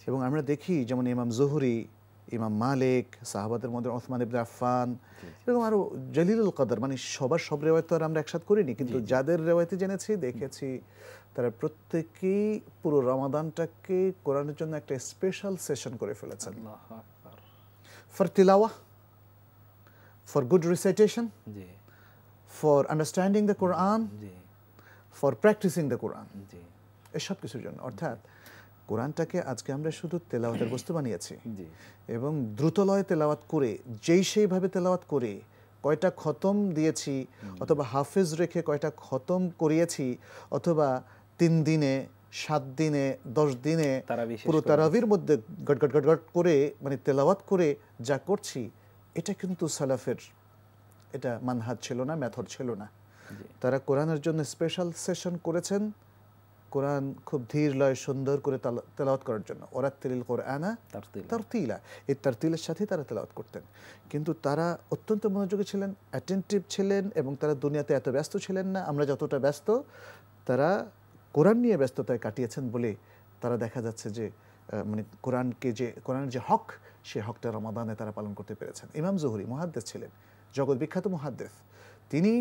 এবং আমরা দেখি যেমন ইমাম জুহরি, ইমাম মালিক, সাহাবাদের মধ্যে ওসমান ইবনে আফফান, এরকম আরো জলিলুল কদর, মানে সবার সব রেওয়ায়ত তো আর আমরা একসাথে করিনি, কিন্তু যাদের রেওয়ায়তে জেনেছি, দেখেছি, তারা প্রত্যেকেই পুরো রমাদানটাকে কোরআনের জন্য একটা স্পেশাল সেশন করে ফেলেছেন। আল্লাহু আকবার। ফর তিলাওয়া, for good recitation, for understanding the Quran, for practicing the Quran, এসব কিছুর জন্য। অর্থাৎ কোরআনটাকে আজকে আমরা শুধু তেলাওয়াতের বস্তু বানিয়েছি, এবং দ্রুতলয়ে তেলাওয়াত করে, যেই সেইভাবে তেলাওয়াত করে কয়টা খতম দিয়েছি, অথবা হাফেজ রেখে কয়টা খতম করিয়েছি, অথবা 3 দিনে, 7 দিনে, 10 দিনে পুরো তারাবির মধ্যে গট গট গট গট করে মানে তেলাওয়াত করে যা করছি, এটা কিন্তু সালাফের এটা মানহাজ ছিল না, মেথড ছিল না। তারা কোরআনের জন্য স্পেশাল সেশন করেছেন, কোরআন খুব ধীর লয় সুন্দর করে তেলাওয়াত করার জন্য। ওরাত্তিলিল কোরআনা তারতিলা, এই তারতিলের সাথে তারা তেলাওয়াত করতেন। কিন্তু তারা অত্যন্ত মনোযোগী ছিলেন, অ্যাটেন্টিভ ছিলেন, এবং তারা দুনিয়াতে এত ব্যস্ত ছিলেন না আমরা যতটা ব্যস্ত। তারা কোরআন নিয়ে ব্যস্ততায় কাটিয়েছেন বলে তারা দেখা যাচ্ছে যে মানে কোরআনের যে হক, সেই হকটা রমাদানে তারা পালন করতে পেরেছেন। ইমাম জুহরি মুহাদ্দিস ছিলেন, জগৎ বিখ্যাত মুহাদ্দিস। তিনি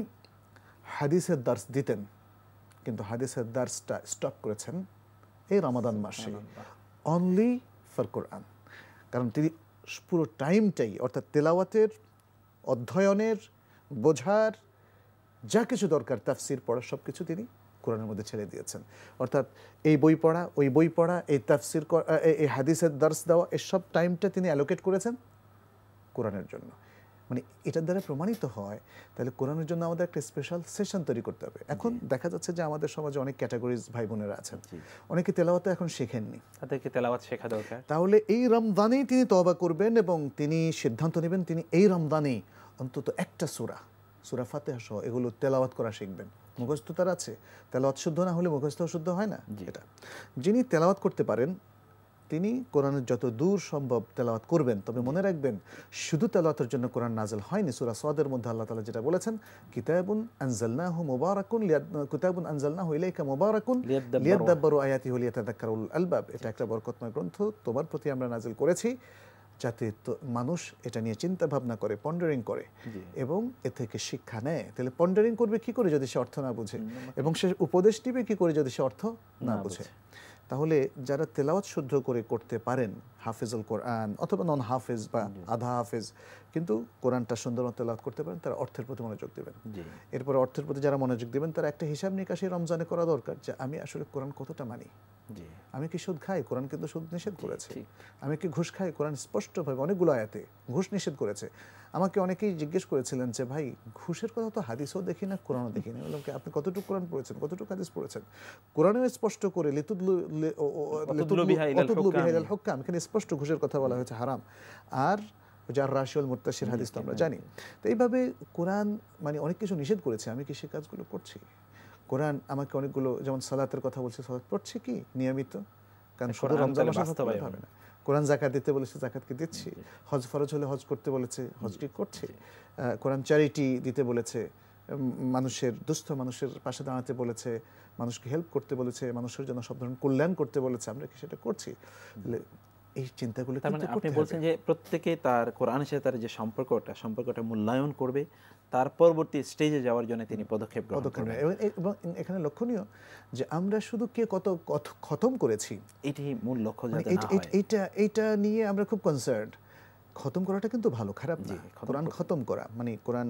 হাদিসের দার্স দিতেন, কিন্তু হাদিসের দার্সটা স্টপ করেছেন এই রমাদান মাসে, অনলি ফর কোরআন। কারণ তিনি পুরো টাইমটাই, অর্থাৎ তেলাওয়াতের, অধ্যয়নের, বোঝার যা কিছু দরকার, তাফসির পড়া, সব কিছু তিনি কোরআনের মধ্যে ছেড়ে দিয়েছেন। অর্থাৎ এই বই পড়া, ওই বই পড়া, এই তাফসির, এই হাদিসের দার্স দেওয়া, এসব টাইমটা তিনি অ্যালোকেট করেছেন কোরআনের জন্য। মানে এটার দ্বারা প্রমাণিত হয় তাহলে কোরআনের জন্য আমাদের একটা স্পেশাল সেশন তৈরি করতে হবে। এখন দেখা যাচ্ছে যে আমাদের সমাজে অনেক ক্যাটাগরিজ ভাই বোনেরা আছেন, অনেকে তেলাওয়াত এখন শেখেননি, তাদেরকে তেলাওয়াত শেখা দরকার। তাহলে এই রমজানেই তিনি তওবা করবেন এবং তিনি সিদ্ধান্ত নেবেন তিনি এই রমজানেই অন্তত একটা সূরা ফাতিহা সহ এগুলো তেলাওয়াত করা শিখবেন। মুখস্থ তার আছে, তেলাওয়াত শুদ্ধ না হলে মুখস্থ শুদ্ধ হয় না। এটা যিনি তেলাওয়াত করতে পারেন তিনি কোরআনের যত দূর সম্ভব তেলাওয়াত করবেন। তবে মনে রাখবেন, শুধু তেলাওয়াতের জন্য কোরআন নাযিল হয়নি। সূরা সাদের মধ্যে আল্লাহ তাআলা যেটা বলেছেন, কিতাবুন আনজালনাহু মুবারাকুন ইলাইকা মুবারাকুন লিয়াদাব্বারু আয়াতিহি ওয়া লিয়াতাযাক্কারুল আলবাব। এটা একটা বরকতময় গ্রন্থ, তোমার প্রতি আমরা নাযিল করেছি যাতে মানুষ এটা নিয়ে চিন্তা ভাবনা করে, পন্ডারিং করে এবং এ থেকে শিক্ষা নেয়। তাহলে পন্ডারিং করবে কি করে যদি সে অর্থ না বুঝে, এবং সে উপদেশ দিবে কি করে যদি সে অর্থ না বুঝে। তাহলে যারা তেলাওয়াত শুদ্ধ করে করতে পারেন, হাফেজুল কোরআন অথবা নন হাফেজ বা আধা হাফেজ, কিন্তু কোরআনটা সুন্দর তেলাওয়াত করতে পারেন, তারা অর্থের প্রতি মনোযোগ দেবেন। এরপরে অর্থের প্রতি যারা মনোযোগ দেবেন, তারা একটা হিসাব নিকাশি রমজানে করা দরকার যে আমি আসলে কোরআন কতটা মানি। আমি কি সুদ খাই? কোরআন কিন্তু সুদ নিষেধ করেছে। আমি কি ঘুষ খাই? কোরআন স্পষ্টভাবে অনেকগুলো আয়াতে ঘুষ নিষেধ করেছে। আমাকে অনেকেই জিজ্ঞেস করেছিলেন যে ভাই, ঘুষের কথা তো হাদিসও দেখি না, কোরআনও দেখি না। বললাম কি, আপনি কতটুকু কোরআন পড়েছেন, কতটুকু হাদিস পড়েছেন? কোরআনেও স্পষ্ট করে এখানে স্পষ্ট ঘুষের কথা বলা হয়েছে হারাম। আর যার রাশিউল মুত্তাশির হাদিস তো আমরা জানি। তো এইভাবে কোরআন মানে অনেক কিছু নিষেধ করেছে, আমি কি সে কাজগুলো করছি? কোরআন আমাকে অনেকগুলো, যেমন সালাতের কথা বলছে, সালাত পড়ছি কি নিয়মিত, কারণ শুধু কোরআন রমজান তাহলে মাসে বাস্তবায়ন হবে না। কোরআন যাকাত দিতে বলেছে, যাকাতকে দিচ্ছি। হজ ফরজ হলে হজ করতে বলেছে, হজটি করছি। কোরআন চ্যারিটি দিতে বলেছে, মানুষের দুস্থ মানুষের পাশে দাঁড়াতে বলেছে, মানুষকে হেল্প করতে বলেছে, মানুষের জন্য সব ধরনের কল্যাণ করতে বলেছে, আমরা কি সেটা করছি? তাহলে এই চিন্তাগুলো তার মানে আপনি বলছেন যে প্রত্যেকে তার কোরআনের সাথে তার যে সম্পর্কটা মূল্যায়ন করবে, তার পরবর্তী স্টেজে যাওয়ার জন্য তিনি পদক্ষেপ করবেন। এবং এখানে লক্ষণীয় যে আমরা শুধু কে কত খতম করেছি এটাই মূল লক্ষ্য, যাতে না হয়। এইটা নিয়ে আমরা খুব কনসার্নড। খতম করাটা কিন্তু ভালো, খারাপ না। কোরআন খতম করা মানে কোরআন,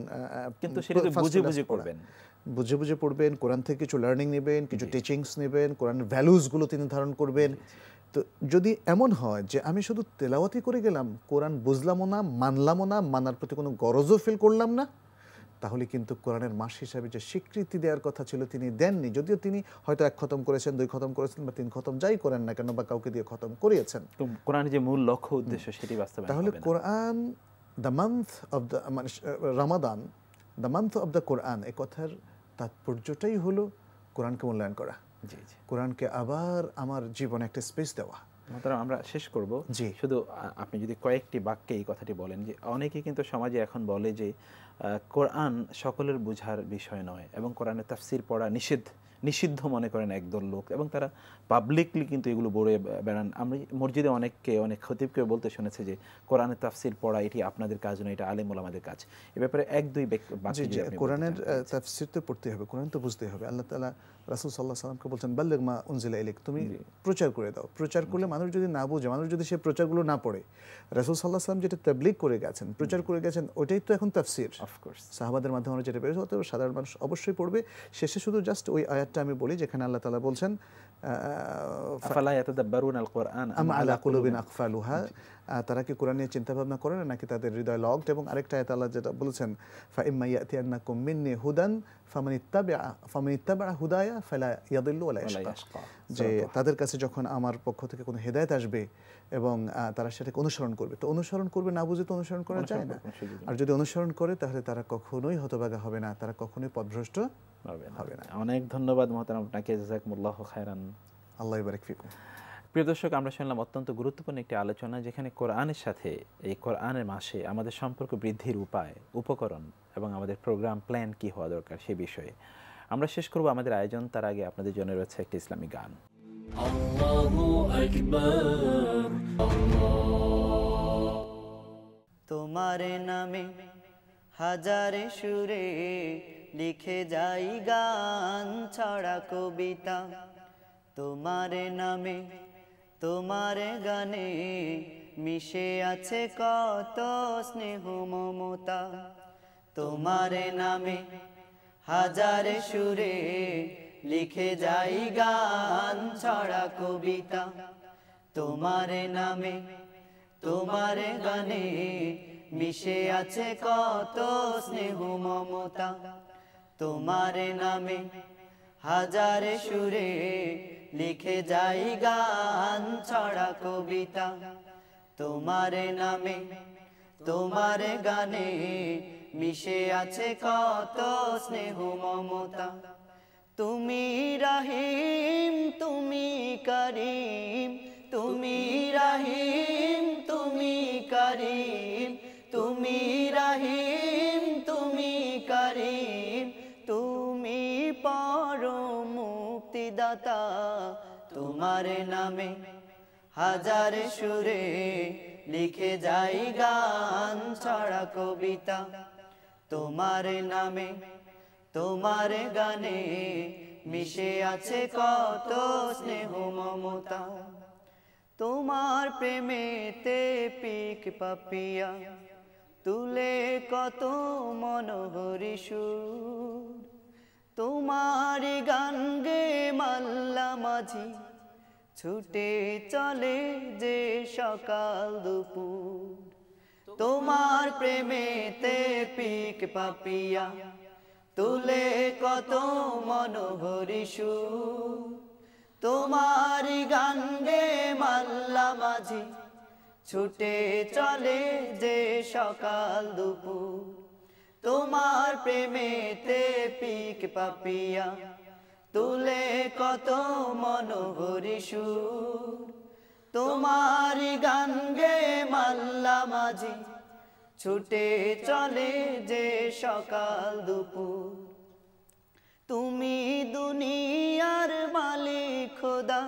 কিন্তু সেটা বুঝে বুঝে পড়বেন, বুঝে বুঝে পড়বেন, কোরআন থেকে কিছু লার্নিং নেবেন, কিছু টিচিংস নেবেন, কোরআনের ভ্যালুসগুলো তিনি ধারণ করবেন। তো যদি এমন হয় যে আমি শুধু তেলাওয়াতি করে গেলাম, কোরআন বুঝলামও না, মানলামও না, মানার প্রতি কোনো গরজও ফিল করলাম না, তাহলে কিন্তু কোরআনের মাস হিসাবে যে স্বীকৃতি দেওয়ার কথা ছিল তিনি দেননি। যদিও তিনি হয়তো 1 খতম করেছেন, 2 খতম করেছেন, বা 3 খতম যাই করেন না কেন, বা কাউকে দিয়ে খতম করিয়েছেন, কোরআনের যে মূল লক্ষ্য উদ্দেশ্য সেটি বাস্তবায়ন হবে না। তাহলে কোরআন দ্য মান্থ অফ দ্য, মানে রমাদান, দ্য মান্থ অফ দ্য কোরআন, এ কথার তাৎপর্যটাই হলো কোরআনকে মূল্যায়ন করা, কোরআনকে আবার আমার জীবনে একটা স্পেস দেওয়া। আমরা শেষ করব, শুধু আপনি যদি কয়েকটি বাক্যে এই কথাটি বলেন, যে অনেকেই কিন্তু সমাজে এখন বলে যে কোরআন সকলের বোঝার বিষয় নয়, এবং কোরআনের তাফসির পড়া নিষিদ্ধ মনে করেন একদল লোক, এবং তারা পাবলিকলি কিন্তু এগুলো বলে বেড়ান। আমি মসজিদে অনেক খতিবকে বলতে শুনেছে যে কোরআনের তাফসির পড়া এটি আপনাদের কাজ নয়, এটা আলেম ওলামাদের কাজ। এ ব্যাপারে 1-2 বাক্য। কোরআনের তাফসির তো পড়তে হবে, কোরআন তো বুঝতে হবে। আল্লাহ তাআলা রাসূল সাল্লাল্লাহু আলাইহি ওয়াসাল্লামকে বলছেন, বাল্লিগ মা উনজিলা ইলাইক, তুমি প্রচার করে দাও। প্রচার করলে মানুষ যদি না বোঝে, মানুষ যদি সেই প্রচারগুলো না পড়ে, রাসূল সাল্লাল্লাহু আলাইহি ওয়াসাল্লাম যেটা তাবলীগ করে গেছেন, প্রচার করে গেছেন, ওইটাই তো এখন তাফসির। অফকোর্স সাহাবাদের মাধ্যমে আমরা যেটা পেয়েছি, অতএব সাধারণ মানুষ অবশ্যই পড়বে। শেষে শুধু জাস্ট ওই আয়াতটা আমি বলি, যেখানে আল্লাহ তাআলা বলছেন, আফালা ইয়াতাদাব্বারুনাল কুরআন আম আলা কুলুবিন আকফালুহা, তারা কি কোরআন নিয়ে চিন্তা ভাবনা করে না, নাকি তাদের হৃদয় লকড? এবং আরেকটা আয়াত আল্লাহ যেটা বলেছেন, ফাইম্মা ইয়াতিয়ান্নাকুম মিন্নি হুদান ফামানিত্তাবা হুদায়া ফালা ইয়াদিল্লু ওয়ালা ইয়াশকা, যে তাদের কাছে যখন আমার পক্ষ থেকে কোনো হেদায়েত আসবে এবং তারা সেটাকে অনুসরণ করবে, তো অনুসরণ করবে, না বুঝে তো অনুসরণ করা যায় না। আর যদি অনুসরণ করে, তাহলে তারা কখনোই হতভাগা হবে না, তারা কখনোই পথভ্রষ্ট হবে না। অনেক ধন্যবাদ মুহতারাম আপনাকে, জাযাকুমুল্লাহু খায়রান। আল্লাহ ইবারিক ফিকুম। প্রিয় দর্শক, আমরা শুনলাম অত্যন্ত গুরুত্বপূর্ণ একটি আলোচনা, যেখানে কোরআনের সাথে এই কোরআনের মাসে আমাদের সম্পর্ক বৃদ্ধির উপায়, উপকরণ এবং আমাদের প্রোগ্রাম প্ল্যান কি হওয়া দরকার সে বিষয়ে। আমরা শেষ করব আমাদের আয়োজন, তার আগে আপনাদের জন্য রয়েছে একটি ইসলামিক গান। আল্লাহু আকবার, তোমার নামে হাজারে সুরে লিখে যাই গান ছড়া কবিতা, তোমার নামে তোমার গানে মিশে আছে কত স্নেহ মমতা, তোমার নামে হাজারে সুরে লিখে যাই গান ছড়া কবিতা, তোমার নামে তোমার গানে মিশে আছে কত স্নেহ মমতা, তোমার নামে হাজারে সুরে লিখে যাই গান ছড়া কবিতা, তোমার নামে তোমার গানে মিশে আছে কত স্নেহ মমতা, তুমি রহিম তুমি করিম, তুমি রহিম তুমি করিম, তুমি রহিম তুমি করিম, তুমি পরম মুক্তিদাতা, তোমার নামে হাজারে সুরে লিখে যাই গান ছড়া কবিতা, তোমার নামে তোমার গানে মিশে আছে কত স্নেহ মমতা, তোমার প্রেমেতে পিক পাপিয়া তুলে কত মনোহরি সুর, তোমার গান গে মাল্লা মাঝি ছুটে চলে যে সকাল দুপুর, তোমার প্রেমেতে পিক পাপিয়া তুলে কত মনোহরি সুর, তোমার গান গে মাল্লা মাঝি ছুটে চলে যে সকাল দুপুর, তোমার প্রেমেতে পিক পাপিয়া তুলে কত মনোহরি সুর তোমারি গান গে মাল্লা মাঝি ছুটে চলে যে সকাল দুপুর তুমি দুনিয়ার মালিক খোদা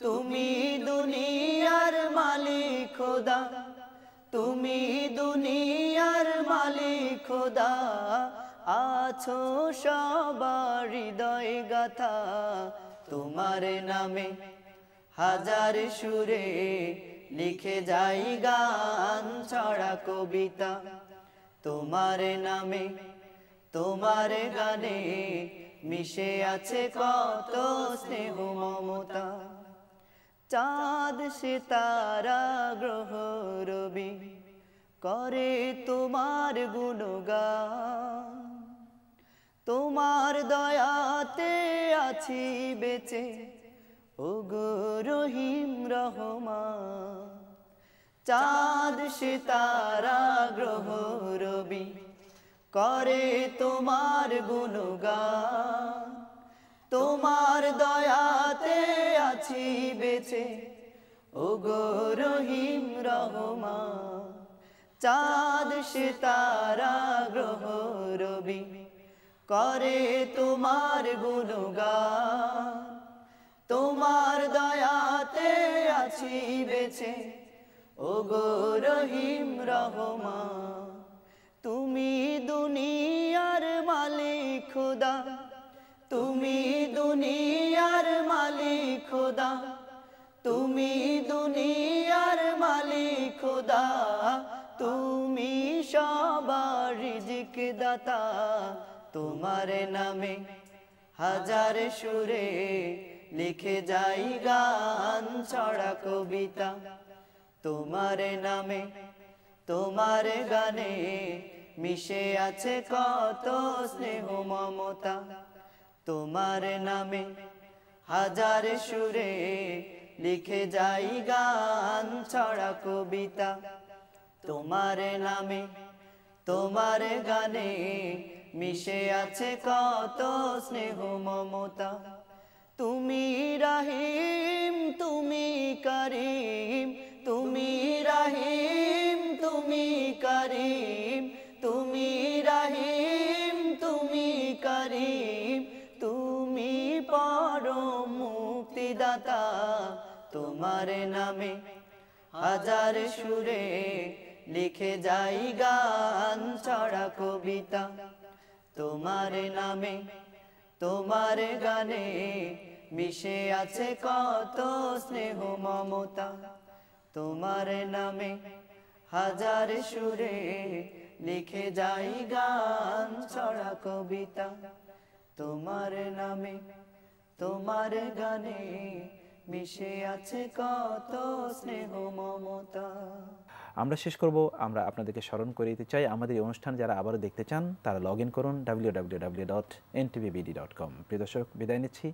তুমি দুনিয়ার মালিক খোদা তুমি দুনিয়ার মালিক খোদা আছো সবার হৃদয় গাথা তোমার নামে হাজার সুরে লিখে যাই গান ছড়া কবিতা তোমার নামে তোমার গানে মিশে আছে কত স্নেহ মমতা চাঁদ সিতারা গ্রহ রবি করে তোমার গুণগান তোমার দয়াতে আছি বেঁচে ওগো রহিম রহমান চাঁদ সিতারা গ্রহ রবি করে তোমার গুণগান তোমার দয়াতে আছি বেঁচে ওগো রহিম রহমান চাঁদ সিতারা গ্রহ রবি করে তোমার গুণগান তোমার দয়াতে আছি বেঁচে ওগো রহিম রহমান তুমি দুনিয়ার মালিক খোদা তুমি দুনিয়ার মালিক খোদা তুমি দুনিয়ার মালিক খোদা তুমি সবার রিজিক দাতা তোমার নামে হাজার সুরে লিখে যাই গান ছড়া কবিতা তোমার নামে তোমার গানে মিশে আছে কত স্নেহ মমতা তোমার নামে হাজার সুরে লিখে যাই গান ছড়া কবিতা তোমার নামে তোমার গানে মিশে আছে কত স্নেহ মমতা তুমি রহিম তুমি করিম তুমি রহিম তুমি করিম তুমি রহিম তুমি করিম তুমি পরম মুক্তিদাতা তোমার নামে হাজার সুরে লিখে যাই গান ছড়া কবিতা তোমার নামে তোমার গানে মিশে আছে কত স্নেহ মমতা তোমার নামে হাজার সুরে লিখে যাই গান ছড়া কবিতা তোমার নামে তোমার গানে মিশে আছে কত স্নেহ মমতা আমরা শেষ করব আমরা আপনাদেরকে স্মরণ করে দিতে চাই আমাদের এই অনুষ্ঠান যারা আবারও দেখতে চান তারা লগ ইন করুন www.ntvbd.com প্রিয় দর্শক বিদায় নিচ্ছি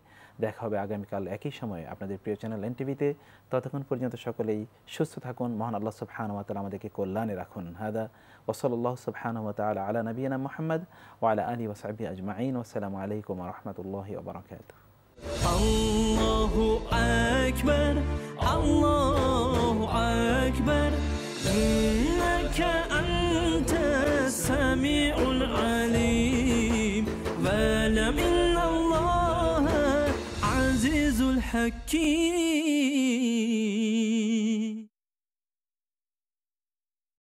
দেখা হবে আগামীকাল একই সময়ে আপনাদের প্রিয় চ্যানেল এনটিভিতে ততক্ষণ পর্যন্ত সকলেই সুস্থ থাকুন মহান আল্লাহ সুবহানাহু ওয়া তাআলা আমাদেরকে কল্যাণে রাখুন হাদা ওয়া সাল্লাল্লাহু সুবহানাহু ওয়া তাআলা আলা নবিয়িনা মুহাম্মদ ওয়া আলা আলিহি ওয়া সাহবিহি আজমাইন ওয়া আসসালামু আলাইকুম ওয়া রাহমাতুল্লাহি ওয়া বারাকাতুহু Allahu Akbar Allahu Akbar innaka antas sami'ul alim wa lam inna Allaha azizul hakim